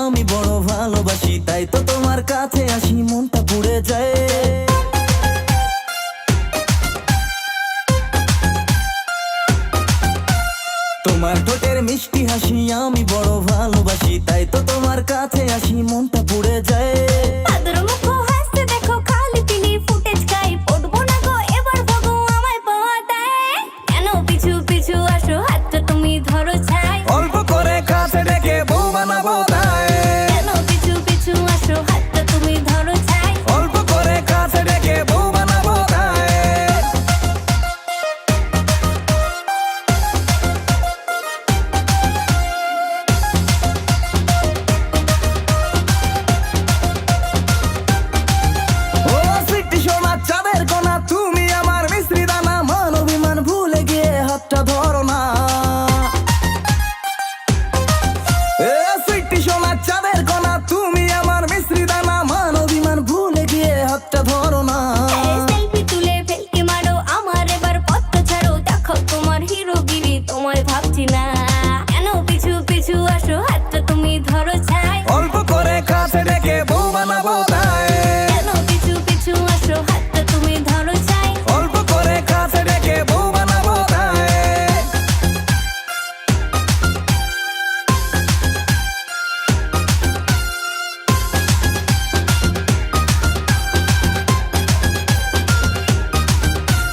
আমি বড় ভালোবাসি, তাই তো তোমার কাছে আসি, মনটা পুড়ে যায়। তোমার ঠোঁটের মিষ্টি হাসি আমি বড় ভালোবাসি, তাই তো তোমার কাছে আসি, মনটা পুড়ে যায়। আদর মুখ হাসতে দেখো খালি পিলি ফুটেজ খাই, পড়বো না গো এবার ভাবো আমায় পাওয়া দেয়। কেন পিছু পিছু আসো, হাতটা তুমি ধরো ছাই। অল্প করে কাছে ডেকে বউ বানাবো তাই। কেন পিছু পিছু আসো, হাতটা তুমি ধরো ছাই। অল্প করে কাছে ডেকে বউ বানাবো তাই। ও সিটি সোনা চাঁদের কোনা, তুমি আমার মিশ্রি দানা, মান অভিমান ভুলে গিয়ে হাতটা ধরো না। এ সিটি সোনা চাঁদের কোনা, তুমি আমার মিশ্রি দানা, মান অভিমান ভুলে গিয়ে হাতটা ধরো না। সেলফি তুলে ফেলকে মারো, আমার এবার পথটা ছাড়ো, দেখো তোমার হিরোগিরি, তোমায় ভাবছি না। কেন পিছু পিছু আসো, হাতটা তুমি ধরো ছাই। অল্প করে কাছে ডেকে বউ বানাবো তাই। কেন পিছু পিছু আসো, হাতটা তুমি ধরো ছাই। অল্প করে কাছে ডেকে বউ বানাবো তাই।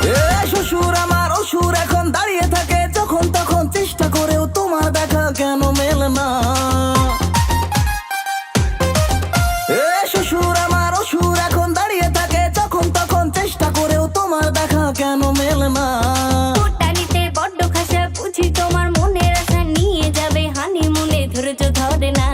এ শ্বশুর আমার অসুর এখন দাঁড়িয়ে থাকে, যখন তখন চেষ্টা করেও তোমার দেখা কেন মেলে না। এ শ্বশুর আমার অসুর এখন দাঁড়িয়ে থাকে, যখন তখন চেষ্টা করেও তোমার দেখা কেন মেলে না। টানিতে বড্ড খাসা, বুঝি তোমার মনের আশা নিয়ে যাবে হানিমুনে, ধৈর্য ধরে না।